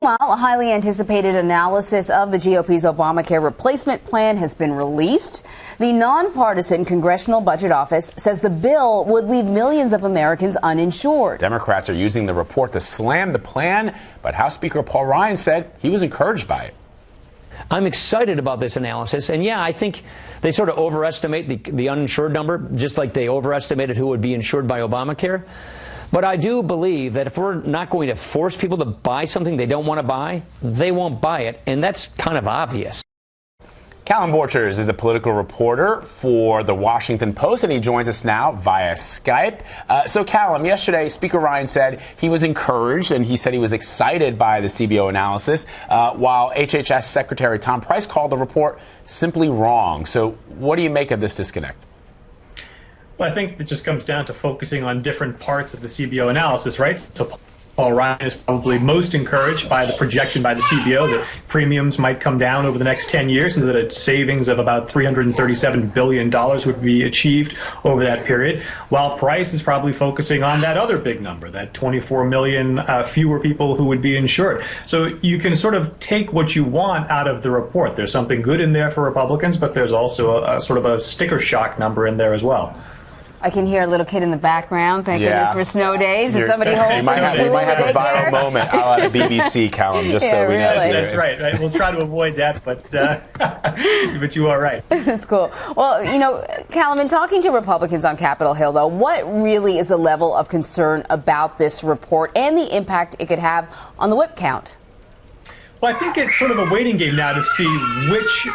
While a highly anticipated analysis of the GOP's Obamacare replacement plan has been released, the nonpartisan Congressional Budget Office says the bill would leave millions of Americans uninsured. Democrats are using the report to slam the plan, but House Speaker Paul Ryan said he was encouraged by it. I'm excited about this analysis, and yeah, I think they sort of overestimate the uninsured number, just like they overestimated who would be insured by Obamacare. But I do believe that if we're not going to force people to buy something they don't want to buy, they won't buy it, and that's kind of obvious. Callum Borchers is a political reporter for The Washington Post, and he joins us now via Skype. So, Callum, yesterday, Speaker Ryan said he was encouraged, and he said he was excited by the CBO analysis, while HHS Secretary Tom Price called the report simply wrong. So what do you make of this disconnect? Well, I think it just comes down to focusing on different parts of the CBO analysis, right? So Paul Ryan is probably most encouraged by the projection by the CBO that premiums might come down over the next 10 years and that a savings of about $337 billion would be achieved over that period, while Price is probably focusing on that other big number, that 24 million fewer people who would be insured. So you can sort of take what you want out of the report. There's something good in there for Republicans, but there's also a sort of a sticker shock number in there as well. I can hear a little kid in the background. Thank goodness for snow days. Is somebody home from school? We might have a viral moment out of the BBC, Callum, just so we know. That's right. We'll try to avoid that, but you are right. That's cool. Well, you know, Callum, in talking to Republicans on Capitol Hill, though, what really is the level of concern about this report and the impact it could have on the whip count? Well, I think it's sort of a waiting game now to see which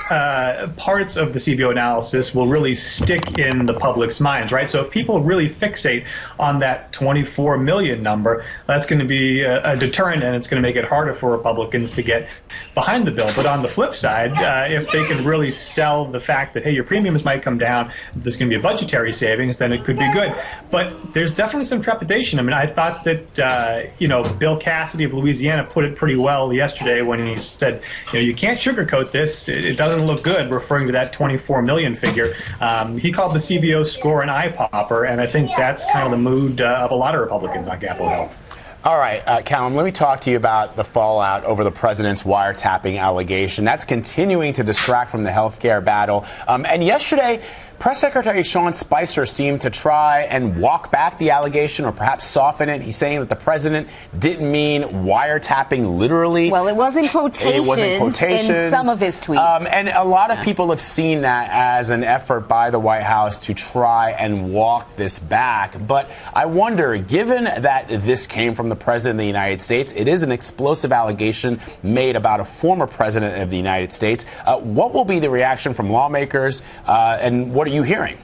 parts of the CBO analysis will really stick in the public's minds, right? So if people really fixate on that 24 million number, that's going to be a deterrent, and it's going to make it harder for Republicans to get behind the bill. But on the flip side, if they can really sell the fact that, hey, your premiums might come down, there's going to be a budgetary savings, then it could be good. But there's definitely some trepidation. I mean, I thought that, Bill Cassidy of Louisiana put it pretty well yesterday when he said, you can't sugarcoat this. It doesn't look good, referring to that 24 million figure. He called the CBO score an eye popper, and I think that's kind of the mood of a lot of Republicans on Capitol Hill. All right, Callum, let me talk to you about the fallout over the president's wiretapping allegation. That's continuing to distract from the health care battle. And yesterday, Press Secretary Sean Spicer seemed to try and walk back the allegation or perhaps soften it. He's saying that the president didn't mean wiretapping literally. Well, it was in quotations, in some of his tweets. And a lot of people have seen that as an effort by the White House to try and walk this back. But I wonder, given that this came from the president of the United States, it is an explosive allegation made about a former president of the United States. What will be the reaction from lawmakers, and what are you hearing?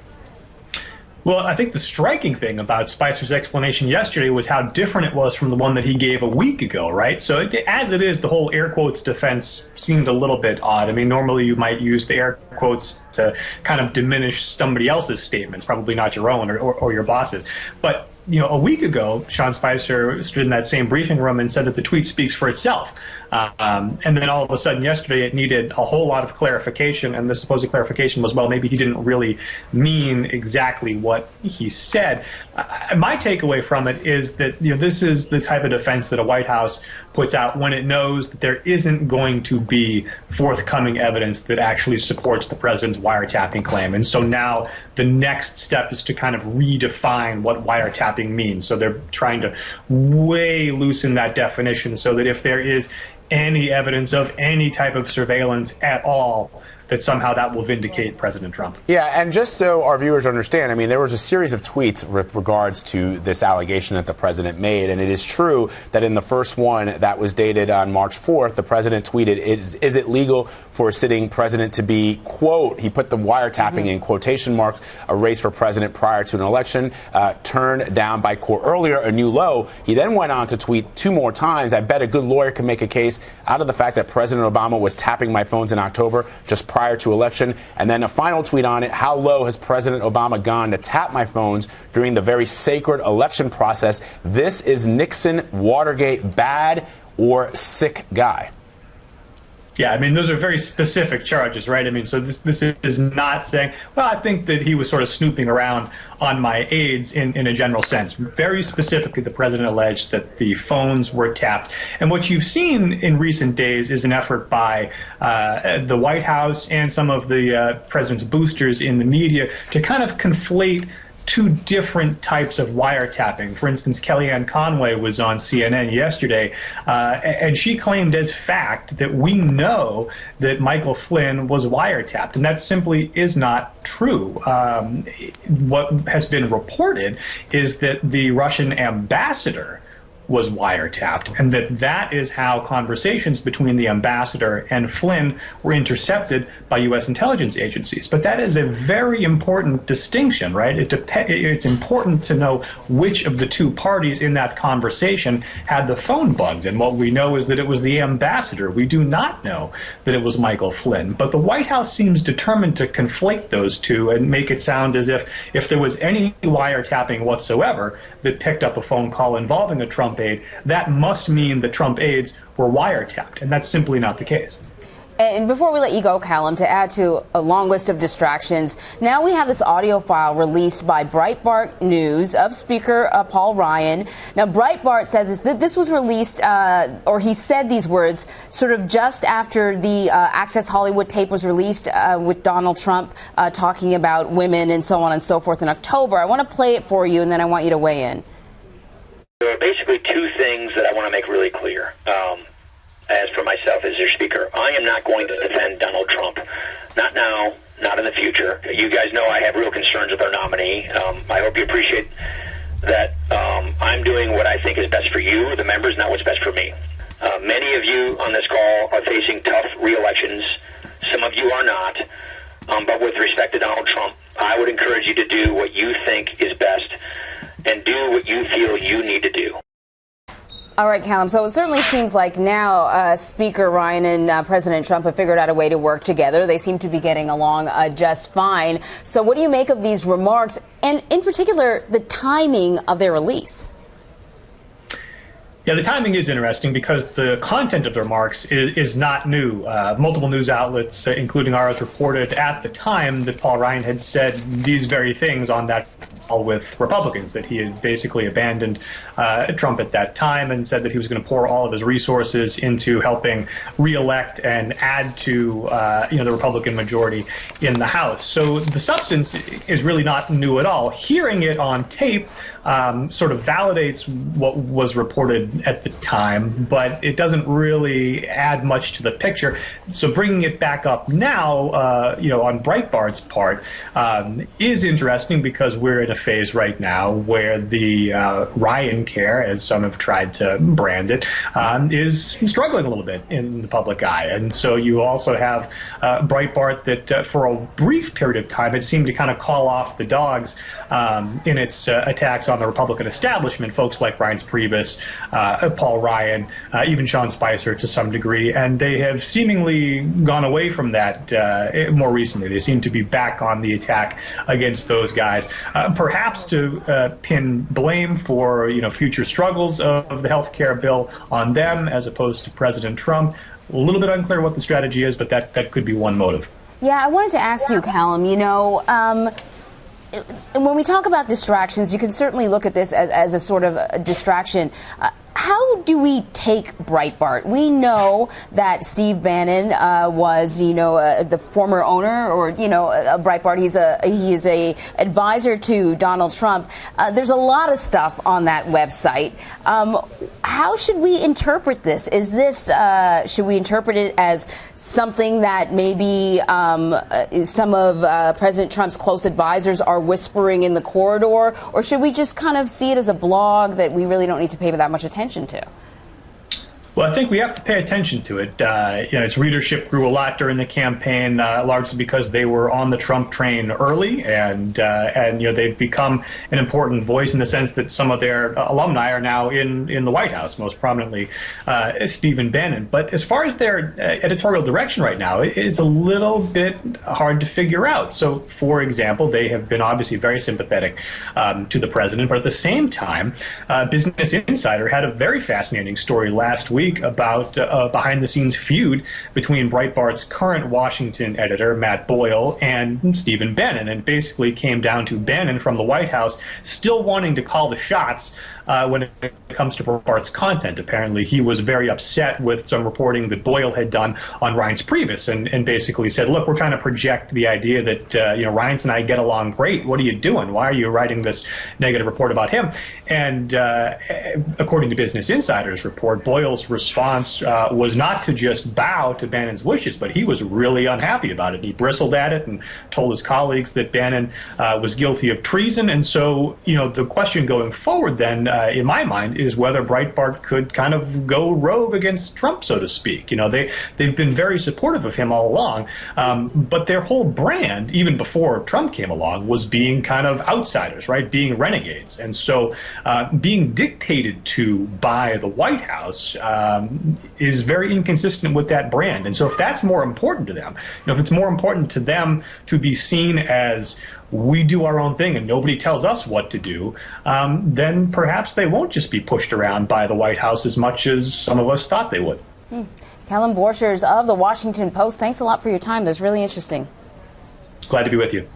Well, I think the striking thing about Spicer's explanation yesterday was how different it was from the one that he gave a week ago, right? So as it is, the whole air quotes defense seemed a little bit odd. I mean, normally you might use the air quotes to kind of diminish somebody else's statements, probably not your own or your boss's. But a week ago, Sean Spicer stood in that same briefing room and said that the tweet speaks for itself. And then all of a sudden yesterday it needed a whole lot of clarification, and the supposed clarification was, well, maybe he didn't really mean exactly what he said. My takeaway from it is that this is the type of defense that a White House puts out when it knows that there isn't going to be forthcoming evidence that actually supports the president's wiretapping claim. And so now the next step is to kind of redefine what wiretapping means. So they're trying to way loosen that definition so that if there is any evidence of any type of surveillance at all, that somehow that will vindicate President Trump. Yeah, and just so our viewers understand, I mean, there was a series of tweets with regards to this allegation that the president made, and it is true that in the first one that was dated on March 4th, the president tweeted, is it legal for a sitting president to be, quote, he put the wiretapping in quotation marks, a race for president prior to an election, turned down by court earlier, a new low. He then went on to tweet two more times, I bet a good lawyer can make a case out of the fact that President Obama was tapping my phones in October, just prior to election. And then a final tweet on it, how low has President Obama gone to tap my phones during the very sacred election process? This is Nixon, Watergate, bad or sick guy. Yeah, I mean, those are very specific charges, right? I mean, so this is not saying, well, I think that he was sort of snooping around on my aides in a general sense. Very specifically, the president alleged that the phones were tapped. And what you've seen in recent days is an effort by the White House and some of the president's boosters in the media to kind of conflate two different types of wiretapping. For instance, Kellyanne Conway was on CNN yesterday, and she claimed as fact that we know that Michael Flynn was wiretapped, and that simply is not true. What has been reported is that the Russian ambassador was wiretapped, and that is how conversations between the ambassador and Flynn were intercepted by U.S. intelligence agencies. But that is a very important distinction, right? It's important to know which of the two parties in that conversation had the phone bugged, and what we know is that it was the ambassador. We do not know that it was Michael Flynn. But the White House seems determined to conflate those two and make it sound as if there was any wiretapping whatsoever that picked up a phone call involving a Trump aide, that must mean the Trump aides were wiretapped, and that's simply not the case. And before we let you go, Callum, to add to a long list of distractions, now we have this audio file released by Breitbart News of Speaker Paul Ryan. Now, Breitbart says that this was released, or he said these words, sort of just after the Access Hollywood tape was released with Donald Trump talking about women and so on and so forth in October. I want to play it for you, and then I want you to weigh in. There are basically two things that I want to make really clear. As for myself as your speaker, I am not going to defend Donald Trump. Not now, not in the future. You guys know I have real concerns with our nominee. I hope you appreciate that I'm doing what I think is best for you, the members, not what's best for me. Many of you on this call are facing tough re-elections. Some of you are not. But with respect to Donald Trump, I would encourage you to do what you think is best and do what you feel you need to do. All right, Callum. So it certainly seems like now Speaker Ryan and President Trump have figured out a way to work together. They seem to be getting along just fine. So what do you make of these remarks, and in particular, the timing of their release? Yeah, the timing is interesting because the content of the remarks is not new. Multiple news outlets, including ours, reported at the time that Paul Ryan had said these very things on that call with Republicans, that he had basically abandoned Trump at that time and said that he was going to pour all of his resources into helping reelect and add to the Republican majority in the House. So the substance is really not new at all. Hearing it on tape sort of validates what was reported at the time, but it doesn't really add much to the picture. So bringing it back up now, on Breitbart's part, is interesting because we're in a phase right now where the Ryan care, as some have tried to brand it, is struggling a little bit in the public eye. And so you also have Breitbart that for a brief period of time, it seemed to kind of call off the dogs in its attacks on the Republican establishment, folks like Reince Priebus, Paul Ryan, even Sean Spicer to some degree, and they have seemingly gone away from that more recently. They seem to be back on the attack against those guys, perhaps to pin blame for future struggles of the health care bill on them as opposed to President Trump. A little bit unclear what the strategy is, but that could be one motive. Yeah, I wanted to ask you, Callum, when we talk about distractions, you can certainly look at this as a sort of a distraction. How do we take Breitbart? We know that Steve Bannon was, the former owner, or Breitbart. He is a advisor to Donald Trump. There's a lot of stuff on that website. How should we interpret this? Should we interpret it as something that maybe some of President Trump's close advisors are whispering in the corridor, or should we just kind of see it as a blog that we really don't need to pay that much attention to? Well, I think we have to pay attention to it. Its readership grew a lot during the campaign, largely because they were on the Trump train early, and they've become an important voice in the sense that some of their alumni are now in the White House, most prominently Stephen Bannon. But as far as their editorial direction right now, it's a little bit hard to figure out. So, for example, they have been obviously very sympathetic to the president, but at the same time, Business Insider had a very fascinating story last week week about a behind-the-scenes feud between Breitbart's current Washington editor, Matt Boyle, and Stephen Bannon. And basically came down to Bannon from the White House still wanting to call the shots when it comes to Breitbart's content. Apparently, he was very upset with some reporting that Boyle had done on Reince Priebus and basically said, look, we're trying to project the idea that, Reince and I get along great. What are you doing? Why are you writing this negative report about him? And according to Business Insider's report, Boyle's response was not to just bow to Bannon's wishes, but he was really unhappy about it. He bristled at it and told his colleagues that Bannon was guilty of treason. And so, the question going forward then, in my mind, is whether Breitbart could kind of go rogue against Trump, so to speak. They've been very supportive of him all along, but their whole brand, even before Trump came along, was being kind of outsiders, right? Being renegades. And so being dictated to by the White House is very inconsistent with that brand. And so if that's more important to them, if it's more important to them to be seen as we do our own thing and nobody tells us what to do, then perhaps they won't just be pushed around by the White House as much as some of us thought they would. Callum Borchers of the Washington Post, thanks a lot for your time. That's really interesting. Glad to be with you.